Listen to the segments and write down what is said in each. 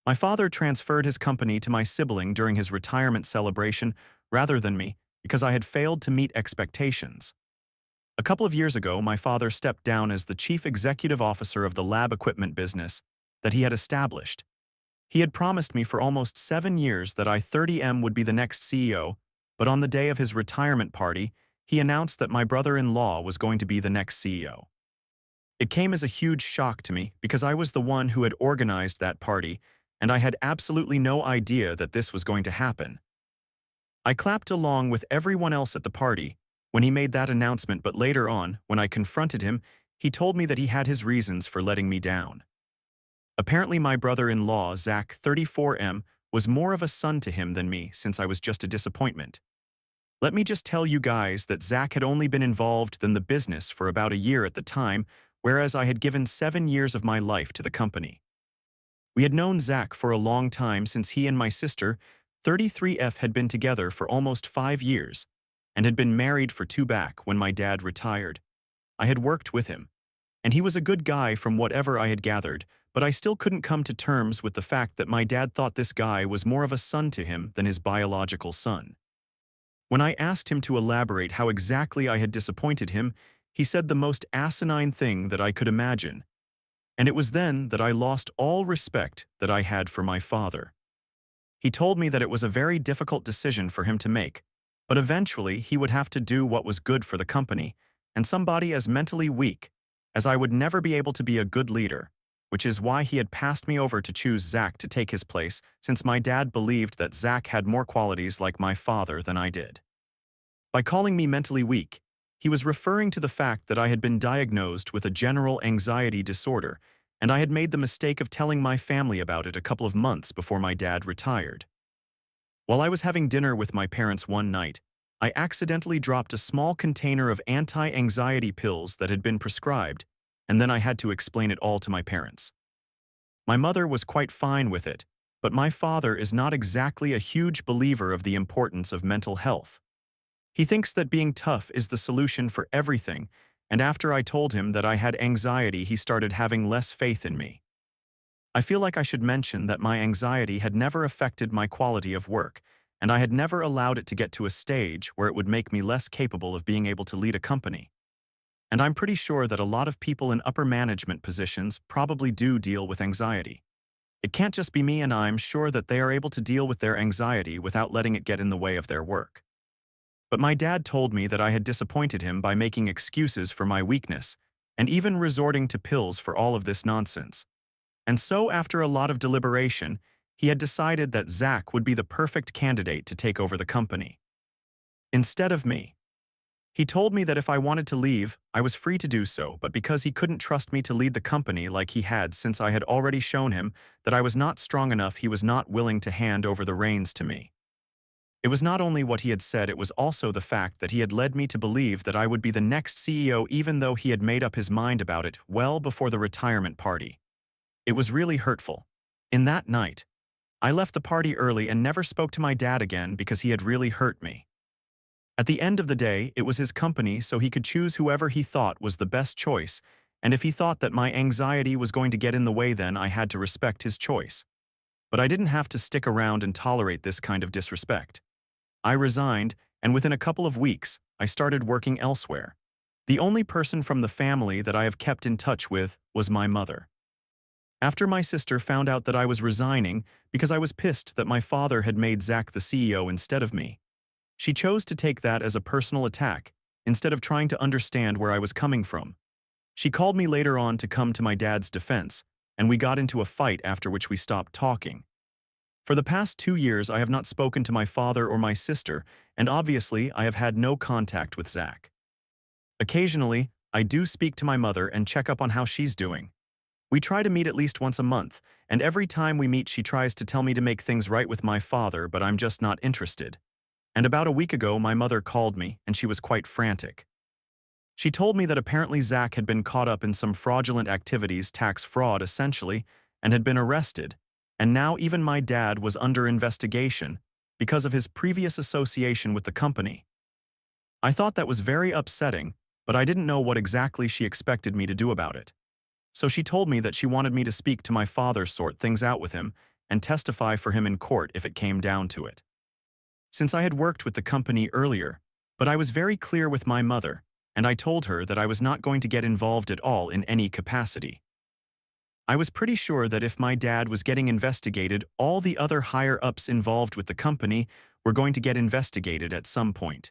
My father transferred his company to my sibling during his retirement celebration rather than me because I had failed to meet expectations. A couple of years ago, my father stepped down as the chief executive officer of the lab equipment business that he had established. He had promised me for almost 7 years that I-30M would be the next CEO, but on the day of his retirement party, he announced that my brother-in-law was going to be the next CEO. It came as a huge shock to me because I was the one who had organized that party, and I had absolutely no idea that this was going to happen. I clapped along with everyone else at the party when he made that announcement, but later on, when I confronted him, he told me that he had his reasons for letting me down. Apparently my brother-in-law, Zach 34M, was more of a son to him than me since I was just a disappointment. Let me just tell you guys that Zach had only been involved in the business for about a year at the time, whereas I had given 7 years of my life to the company. We had known Zach for a long time since he and my sister, 33F, had been together for almost 5 years and had been married for 2 back when my dad retired. I had worked with him, and he was a good guy from whatever I had gathered, but I still couldn't come to terms with the fact that my dad thought this guy was more of a son to him than his biological son. When I asked him to elaborate how exactly I had disappointed him, he said the most asinine thing that I could imagine. And it was then that I lost all respect that I had for my father. He told me that it was a very difficult decision for him to make, but eventually he would have to do what was good for the company, and somebody as mentally weak as I would never be able to be a good leader, which is why he had passed me over to choose Zach to take his place, since my dad believed that Zach had more qualities like my father than I did. By calling me mentally weak, he was referring to the fact that I had been diagnosed with a general anxiety disorder, and I had made the mistake of telling my family about it a couple of months before my dad retired. While I was having dinner with my parents one night, I accidentally dropped a small container of anti-anxiety pills that had been prescribed, and then I had to explain it all to my parents. My mother was quite fine with it, but my father is not exactly a huge believer of the importance of mental health. He thinks that being tough is the solution for everything, and after I told him that I had anxiety, he started having less faith in me. I feel like I should mention that my anxiety had never affected my quality of work, and I had never allowed it to get to a stage where it would make me less capable of being able to lead a company. And I'm pretty sure that a lot of people in upper management positions probably do deal with anxiety. It can't just be me, and I'm sure that they are able to deal with their anxiety without letting it get in the way of their work. But my dad told me that I had disappointed him by making excuses for my weakness, and even resorting to pills for all of this nonsense. And so, after a lot of deliberation, he had decided that Zach would be the perfect candidate to take over the company, instead of me. He told me that if I wanted to leave, I was free to do so, but because he couldn't trust me to lead the company like he had since I had already shown him that I was not strong enough, he was not willing to hand over the reins to me. It was not only what he had said, it was also the fact that he had led me to believe that I would be the next CEO, even though he had made up his mind about it well before the retirement party. It was really hurtful. In that night, I left the party early and never spoke to my dad again because he had really hurt me. At the end of the day, it was his company, so he could choose whoever he thought was the best choice, and if he thought that my anxiety was going to get in the way, then I had to respect his choice. But I didn't have to stick around and tolerate this kind of disrespect. I resigned, and within a couple of weeks, I started working elsewhere. The only person from the family that I have kept in touch with was my mother. After my sister found out that I was resigning because I was pissed that my father had made Zach the CEO instead of me, she chose to take that as a personal attack instead of trying to understand where I was coming from. She called me later on to come to my dad's defense, and we got into a fight, after which we stopped talking. For the past 2 years, I have not spoken to my father or my sister, and obviously I have had no contact with Zach. Occasionally, I do speak to my mother and check up on how she's doing. We try to meet at least once a month, and every time we meet she tries to tell me to make things right with my father, but I'm just not interested. And about a week ago, my mother called me, and she was quite frantic. She told me that apparently Zach had been caught up in some fraudulent activities, tax fraud essentially, and had been arrested. And now even my dad was under investigation because of his previous association with the company. I thought that was very upsetting, but I didn't know what exactly she expected me to do about it. So she told me that she wanted me to speak to my father, sort things out with him, and testify for him in court if it came down to it. Since I had worked with the company earlier, but I was very clear with my mother, and I told her that I was not going to get involved at all in any capacity. I was pretty sure that if my dad was getting investigated, all the other higher-ups involved with the company were going to get investigated at some point.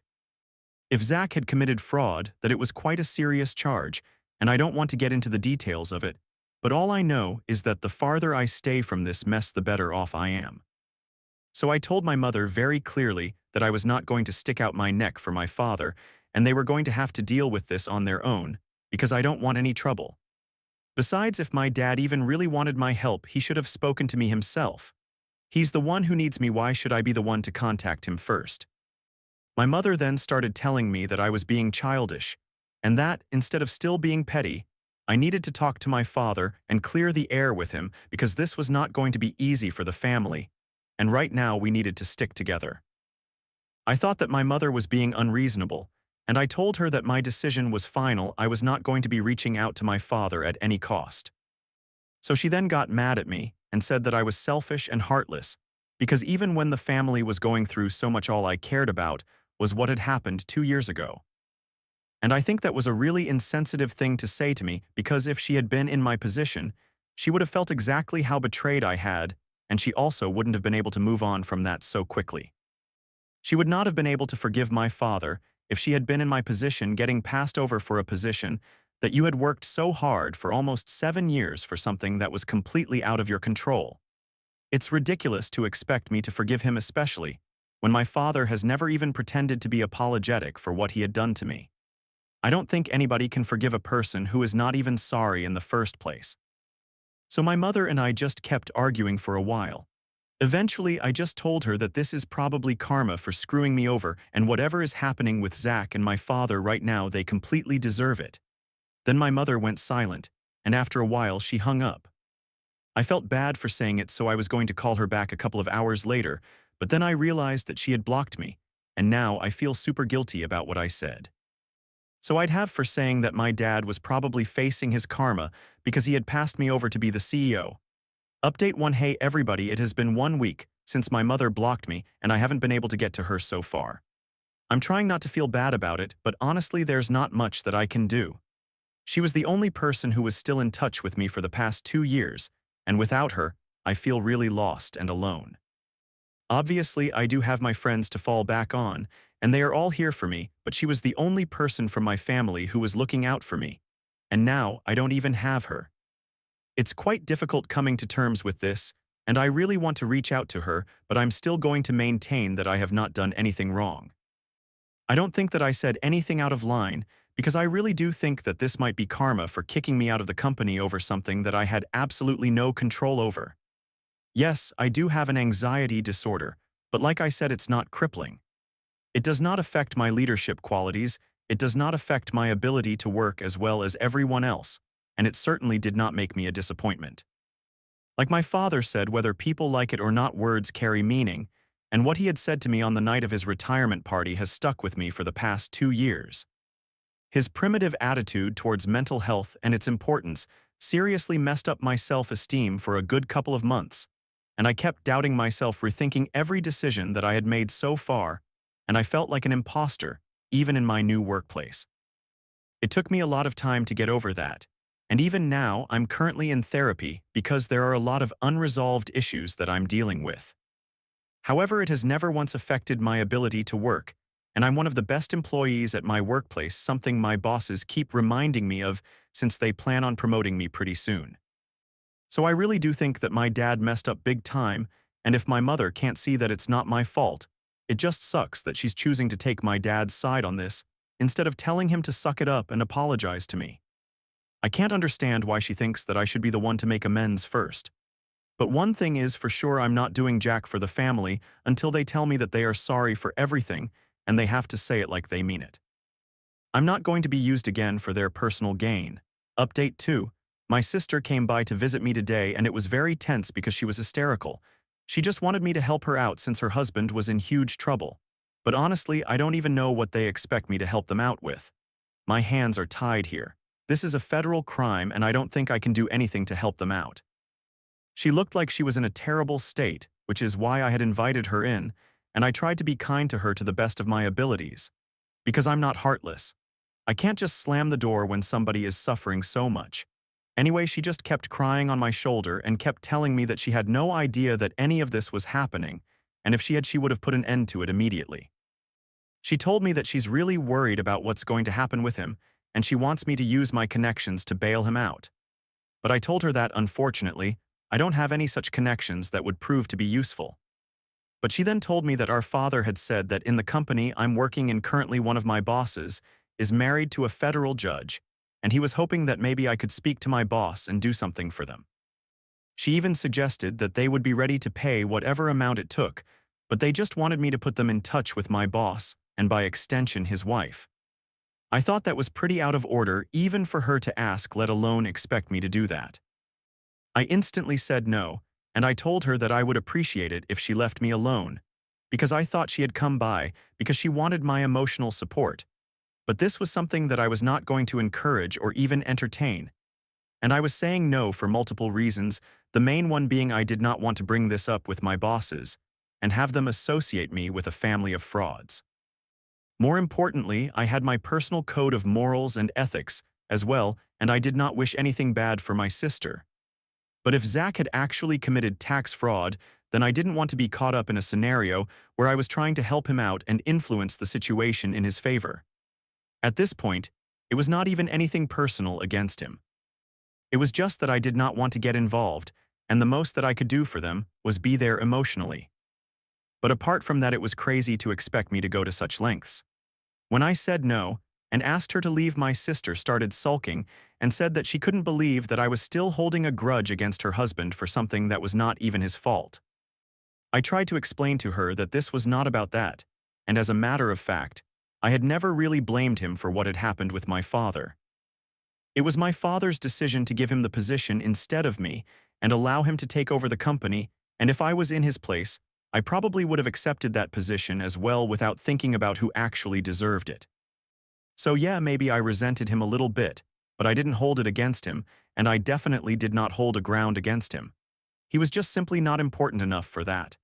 If Zach had committed fraud, that it was quite a serious charge, and I don't want to get into the details of it, but all I know is that the farther I stay from this mess, the better off I am. So I told my mother very clearly that I was not going to stick out my neck for my father, and they were going to have to deal with this on their own, because I don't want any trouble. Besides, if my dad even really wanted my help, he should have spoken to me himself. He's the one who needs me. Why should I be the one to contact him first? My mother then started telling me that I was being childish, and that, instead of still being petty, I needed to talk to my father and clear the air with him because this was not going to be easy for the family, and right now we needed to stick together. I thought that my mother was being unreasonable, and I told her that my decision was final. I was not going to be reaching out to my father at any cost. So she then got mad at me and said that I was selfish and heartless, because even when the family was going through so much, all I cared about was what had happened 2 years ago. And I think that was a really insensitive thing to say to me, because if she had been in my position, she would have felt exactly how betrayed I had, and she also wouldn't have been able to move on from that so quickly. She would not have been able to forgive my father if she had been in my position, getting passed over for a position that you had worked so hard for almost 7 years for something that was completely out of your control. It's ridiculous to expect me to forgive him, especially when my father has never even pretended to be apologetic for what he had done to me. I don't think anybody can forgive a person who is not even sorry in the first place. So my mother and I just kept arguing for a while. Eventually, I just told her that this is probably karma for screwing me over, and whatever is happening with Zach and my father right now, they completely deserve it. Then my mother went silent, and after a while she hung up. I felt bad for saying it, so I was going to call her back a couple of hours later, but then I realized that she had blocked me, and now I feel super guilty about what I said. So I'd have for saying that my dad was probably facing his karma because he had passed me over to be the CEO. Update 1. Hey everybody, it has been 1 week since my mother blocked me, and I haven't been able to get to her so far. I'm trying not to feel bad about it, but honestly there's not much that I can do. She was the only person who was still in touch with me for the past 2 years, and without her, I feel really lost and alone. Obviously, I do have my friends to fall back on, and they are all here for me, but she was the only person from my family who was looking out for me. And now, I don't even have her. It's quite difficult coming to terms with this, and I really want to reach out to her, but I'm still going to maintain that I have not done anything wrong. I don't think that I said anything out of line, because I really do think that this might be karma for kicking me out of the company over something that I had absolutely no control over. Yes, I do have an anxiety disorder, but like I said, it's not crippling. It does not affect my leadership qualities, it does not affect my ability to work as well as everyone else, and it certainly did not make me a disappointment. Like my father said, whether people like it or not, words carry meaning, and what he had said to me on the night of his retirement party has stuck with me for the past 2 years. His primitive attitude towards mental health and its importance seriously messed up my self-esteem for a good couple of months, and I kept doubting myself, rethinking every decision that I had made so far, and I felt like an imposter, even in my new workplace. It took me a lot of time to get over that, and even now I'm currently in therapy because there are a lot of unresolved issues that I'm dealing with. However, it has never once affected my ability to work, and I'm one of the best employees at my workplace, something my bosses keep reminding me of since they plan on promoting me pretty soon. So I really do think that my dad messed up big time, and if my mother can't see that it's not my fault, it just sucks that she's choosing to take my dad's side on this instead of telling him to suck it up and apologize to me. I can't understand why she thinks that I should be the one to make amends first. But one thing is for sure, I'm not doing jack for the family until they tell me that they are sorry for everything, and they have to say it like they mean it. I'm not going to be used again for their personal gain. Update 2. My sister came by to visit me today, and it was very tense because she was hysterical. She just wanted me to help her out since her husband was in huge trouble. But honestly, I don't even know what they expect me to help them out with. My hands are tied here. This is a federal crime, and I don't think I can do anything to help them out. She looked like she was in a terrible state, which is why I had invited her in, and I tried to be kind to her to the best of my abilities. Because I'm not heartless. I can't just slam the door when somebody is suffering so much. Anyway, she just kept crying on my shoulder and kept telling me that she had no idea that any of this was happening, and if she had, she would have put an end to it immediately. She told me that she's really worried about what's going to happen with him, and she wants me to use my connections to bail him out. But I told her that, unfortunately, I don't have any such connections that would prove to be useful. But she then told me that our father had said that in the company I'm working in currently one of my bosses is married to a federal judge, and he was hoping that maybe I could speak to my boss and do something for them. She even suggested that they would be ready to pay whatever amount it took, but they just wanted me to put them in touch with my boss, and by extension his wife. I thought that was pretty out of order even for her to ask, let alone expect me to do that. I instantly said no, and I told her that I would appreciate it if she left me alone, because I thought she had come by because she wanted my emotional support. But this was something that I was not going to encourage or even entertain. And I was saying no for multiple reasons, the main one being I did not want to bring this up with my bosses and have them associate me with a family of frauds. More importantly, I had my personal code of morals and ethics as well, and I did not wish anything bad for my sister. But if Zach had actually committed tax fraud, then I didn't want to be caught up in a scenario where I was trying to help him out and influence the situation in his favor. At this point, it was not even anything personal against him. It was just that I did not want to get involved, and the most that I could do for them was be there emotionally. But apart from that, it was crazy to expect me to go to such lengths. When I said no and asked her to leave, my sister started sulking and said that she couldn't believe that I was still holding a grudge against her husband for something that was not even his fault. I tried to explain to her that this was not about that, and as a matter of fact, I had never really blamed him for what had happened with my father. It was my father's decision to give him the position instead of me and allow him to take over the company, and if I was in his place, I probably would have accepted that position as well without thinking about who actually deserved it. So yeah, maybe I resented him a little bit, but I didn't hold it against him, and I definitely did not hold a ground against him. He was just simply not important enough for that.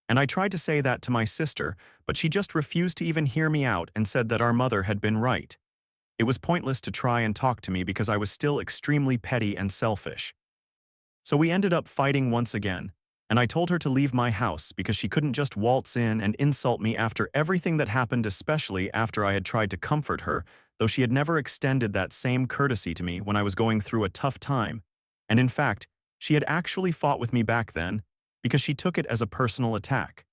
And I tried to say that to my sister, but she just refused to even hear me out and said that our mother had been right. It was pointless to try and talk to me because I was still extremely petty and selfish. So we ended up fighting once again, and I told her to leave my house because she couldn't just waltz in and insult me after everything that happened, especially after I had tried to comfort her, though she had never extended that same courtesy to me when I was going through a tough time. And in fact, she had actually fought with me back then because she took it as a personal attack.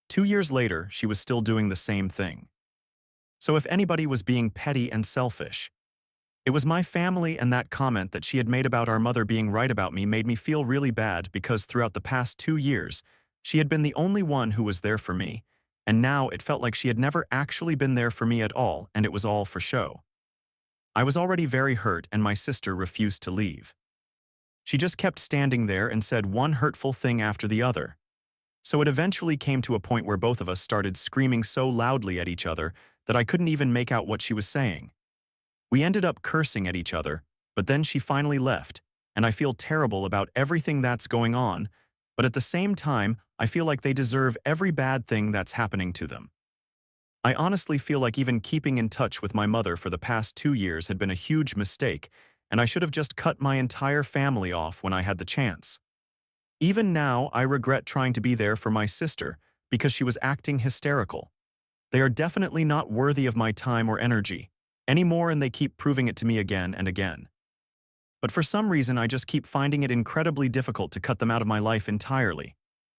2 years later, she was still doing the same thing. So if anybody was being petty and selfish, it was my family, and that comment that she had made about our mother being right about me made me feel really bad because throughout the past 2 years, she had been the only one who was there for me, and now it felt like she had never actually been there for me at all, and it was all for show. I was already very hurt, and my sister refused to leave. She just kept standing there and said one hurtful thing after the other. So it eventually came to a point where both of us started screaming so loudly at each other that I couldn't even make out what she was saying. We ended up cursing at each other, but then she finally left, and I feel terrible about everything that's going on, but at the same time, I feel like they deserve every bad thing that's happening to them. I honestly feel like even keeping in touch with my mother for the past 2 years had been a huge mistake, and I should have just cut my entire family off when I had the chance. Even now, I regret trying to be there for my sister because she was acting hysterical. They are definitely not worthy of my time or energy anymore, and they keep proving it to me again and again. But for some reason, I just keep finding it incredibly difficult to cut them out of my life entirely.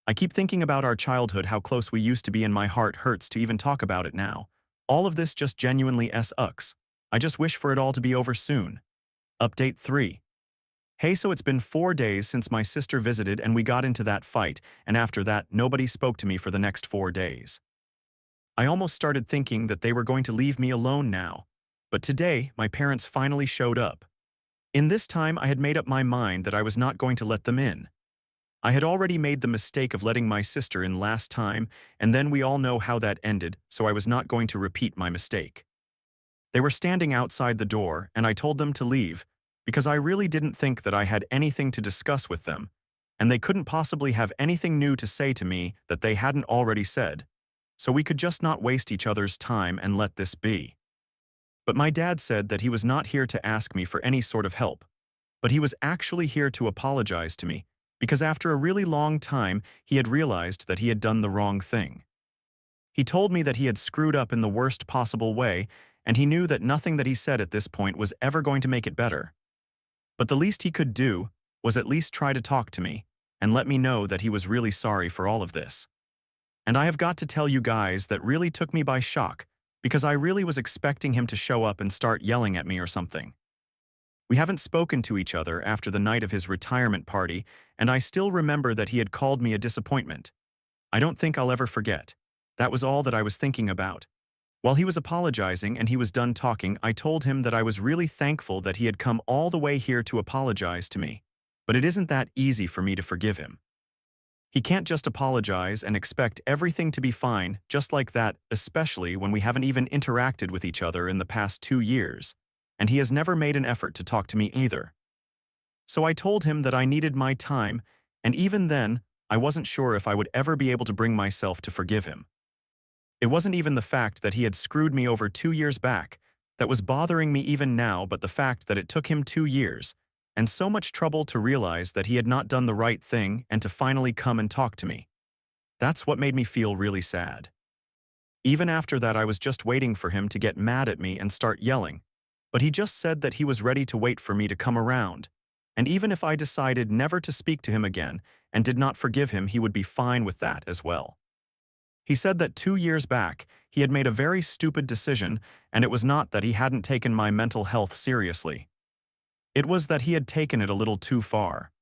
I keep thinking about our childhood, how close we used to be, and my heart hurts to even talk about it now. All of this just genuinely sucks. I just wish for it all to be over soon. Update 3. Hey, so it's been 4 days since my sister visited and we got into that fight, and after that, nobody spoke to me for the next 4 days. I almost started thinking that they were going to leave me alone now. But today, my parents finally showed up. In this time, I had made up my mind that I was not going to let them in. I had already made the mistake of letting my sister in last time, and then we all know how that ended, so I was not going to repeat my mistake. They were standing outside the door, and I told them to leave, because I really didn't think that I had anything to discuss with them, and they couldn't possibly have anything new to say to me that they hadn't already said, so we could just not waste each other's time and let this be. But my dad said that he was not here to ask me for any sort of help, but he was actually here to apologize to me, because after a really long time, he had realized that he had done the wrong thing. He told me that he had screwed up in the worst possible way, and he knew that nothing that he said at this point was ever going to make it better. But the least he could do was at least try to talk to me and let me know that he was really sorry for all of this. And I have got to tell you guys that really took me by shock, because I really was expecting him to show up and start yelling at me or something. We haven't spoken to each other after the night of his retirement party, and I still remember that he had called me a disappointment. I don't think I'll ever forget. That was all that I was thinking about. While he was apologizing and he was done talking, I told him that I was really thankful that he had come all the way here to apologize to me. But it isn't that easy for me to forgive him. He can't just apologize and expect everything to be fine just like that, especially when we haven't even interacted with each other in the past 2 years, and he has never made an effort to talk to me either. So I told him that I needed my time, and even then, I wasn't sure if I would ever be able to bring myself to forgive him. It wasn't even the fact that he had screwed me over 2 years back that was bothering me even now, but the fact that it took him 2 years and so much trouble to realize that he had not done the right thing and to finally come and talk to me. That's what made me feel really sad. Even after that, I was just waiting for him to get mad at me and start yelling, but he just said that he was ready to wait for me to come around, and even if I decided never to speak to him again and did not forgive him, he would be fine with that as well. He said that 2 years back, he had made a very stupid decision, and it was not that he hadn't taken my mental health seriously. It was that he had taken it a little too far.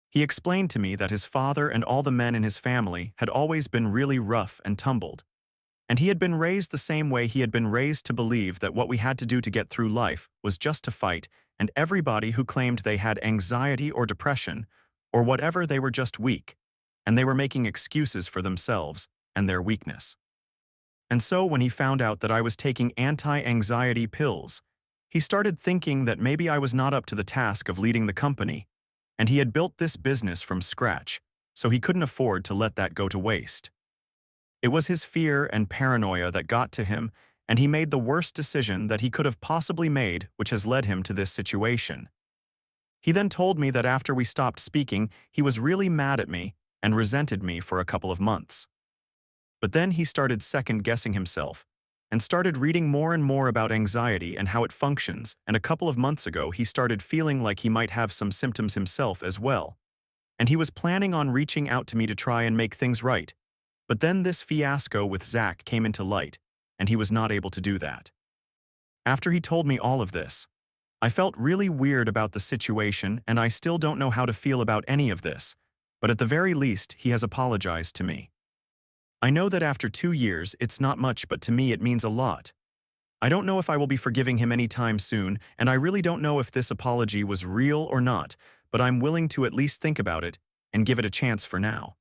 He explained to me that his father and all the men in his family had always been really rough and tumbled, and he had been raised the same way he had been raised to believe that what we had to do to get through life was just to fight, and everybody who claimed they had anxiety or depression or whatever, they were just weak, and they were making excuses for themselves and their weakness. And so when he found out that I was taking anti-anxiety pills, he started thinking that maybe I was not up to the task of leading the company, and he had built this business from scratch, so he couldn't afford to let that go to waste. It was his fear and paranoia that got to him, and he made the worst decision that he could have possibly made, which has led him to this situation. He then told me that after we stopped speaking, he was really mad at me and resented me for a couple of months. But then he started second-guessing himself and started reading more and more about anxiety and how it functions, and a couple of months ago he started feeling like he might have some symptoms himself as well. And he was planning on reaching out to me to try and make things right. But then this fiasco with Zach came into light, and he was not able to do that. After he told me all of this, I felt really weird about the situation, and I still don't know how to feel about any of this, but at the very least, he has apologized to me. I know that after 2 years, it's not much, but to me it means a lot. I don't know if I will be forgiving him anytime soon, and I really don't know if this apology was real or not, but I'm willing to at least think about it and give it a chance for now.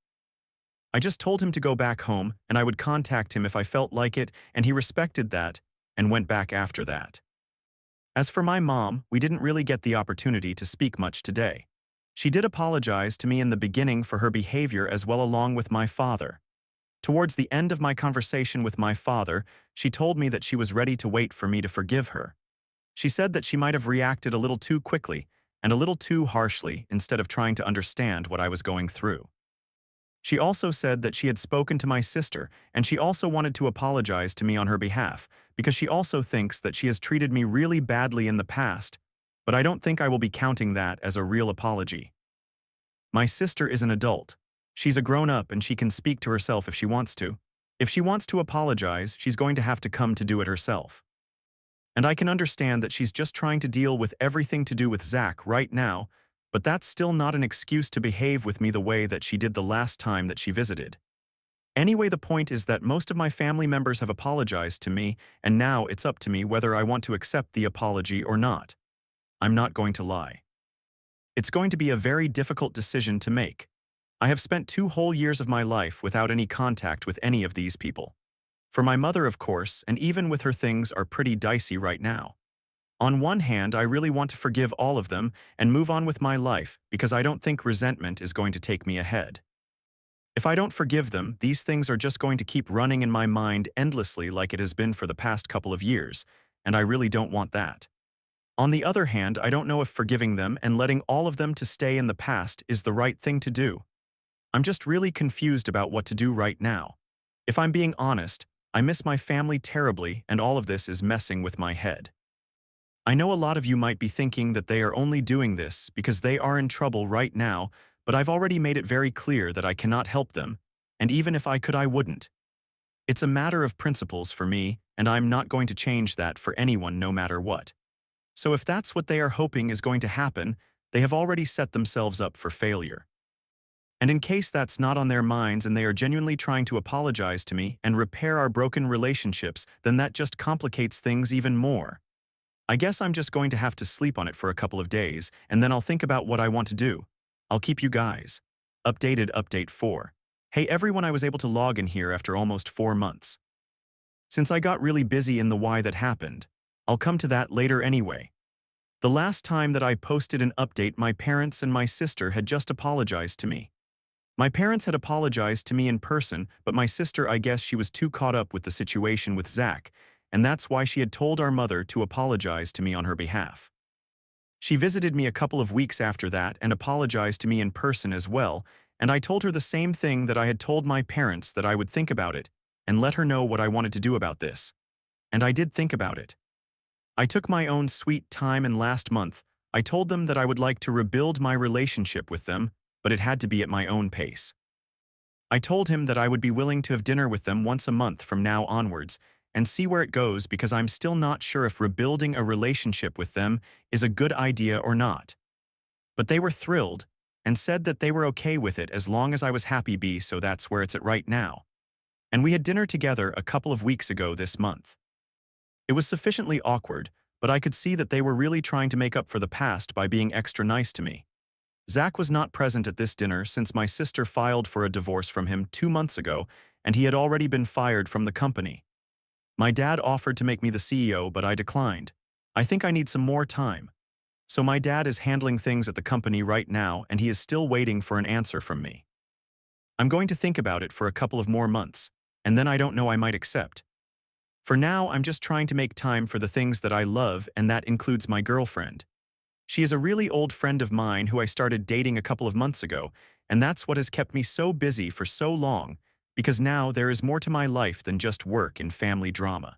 I just told him to go back home, and I would contact him if I felt like it, and he respected that and went back after that. As for my mom, we didn't really get the opportunity to speak much today. She did apologize to me in the beginning for her behavior as well, along with my father. Towards the end of my conversation with my father, she told me that she was ready to wait for me to forgive her. She said that she might have reacted a little too quickly and a little too harshly instead of trying to understand what I was going through. She also said that she had spoken to my sister, and she also wanted to apologize to me on her behalf because she also thinks that she has treated me really badly in the past, but I don't think I will be counting that as a real apology. My sister is an adult. She's a grown-up and she can speak to herself if she wants to. If she wants to apologize, she's going to have to come to do it herself. And I can understand that she's just trying to deal with everything to do with Zach right now, but that's still not an excuse to behave with me the way that she did the last time that she visited. Anyway, the point is that most of my family members have apologized to me, and now it's up to me whether I want to accept the apology or not. I'm not going to lie. It's going to be a very difficult decision to make. I have spent 2 whole years of my life without any contact with any of these people. For my mother, of course, and even with her, things are pretty dicey right now. On one hand, I really want to forgive all of them and move on with my life because I don't think resentment is going to take me ahead. If I don't forgive them, these things are just going to keep running in my mind endlessly like it has been for the past couple of years, and I really don't want that. On the other hand, I don't know if forgiving them and letting all of them to stay in the past is the right thing to do. I'm just really confused about what to do right now. If I'm being honest, I miss my family terribly, and all of this is messing with my head. I know a lot of you might be thinking that they are only doing this because they are in trouble right now, but I've already made it very clear that I cannot help them, and even if I could, I wouldn't. It's a matter of principles for me, and I'm not going to change that for anyone no matter what. So if that's what they are hoping is going to happen, they have already set themselves up for failure. And in case that's not on their minds and they are genuinely trying to apologize to me and repair our broken relationships, then that just complicates things even more. I guess I'm just going to have to sleep on it for a couple of days, and then I'll think about what I want to do. I'll keep you guys updated. Update 4. Hey everyone, I was able to log in here after almost 4 months. Since I got really busy in the why that happened, I'll come to that later anyway. The last time that I posted an update, my parents and my sister had just apologized to me. My parents had apologized to me in person, but my sister, I guess she was too caught up with the situation with Zach, and that's why she had told our mother to apologize to me on her behalf. She visited me a couple of weeks after that and apologized to me in person as well, and I told her the same thing that I had told my parents, that I would think about it and let her know what I wanted to do about this. And I did think about it. I took my own sweet time, and last month, I told them that I would like to rebuild my relationship with them, but it had to be at my own pace. I told him that I would be willing to have dinner with them once a month from now onwards and see where it goes, because I'm still not sure if rebuilding a relationship with them is a good idea or not. But they were thrilled and said that they were okay with it as long as I was happy, so that's where it's at right now. And we had dinner together a couple of weeks ago this month. It was sufficiently awkward, but I could see that they were really trying to make up for the past by being extra nice to me. Zach was not present at this dinner since my sister filed for a divorce from him 2 months ago, and he had already been fired from the company. My dad offered to make me the CEO, but I declined. I think I need some more time. So my dad is handling things at the company right now, and he is still waiting for an answer from me. I'm going to think about it for a couple of more months, and then I don't know, I might accept. For now, I'm just trying to make time for the things that I love, and that includes my girlfriend. She is a really old friend of mine who I started dating a couple of months ago, and that's what has kept me so busy for so long, because now there is more to my life than just work and family drama.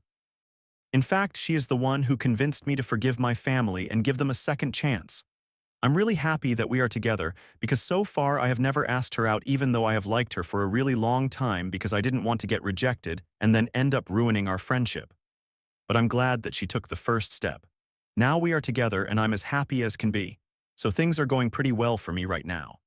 In fact, she is the one who convinced me to forgive my family and give them a second chance. I'm really happy that we are together, because so far I have never asked her out, even though I have liked her for a really long time, because I didn't want to get rejected and then end up ruining our friendship. But I'm glad that she took the first step. Now we are together and I'm as happy as can be, so things are going pretty well for me right now.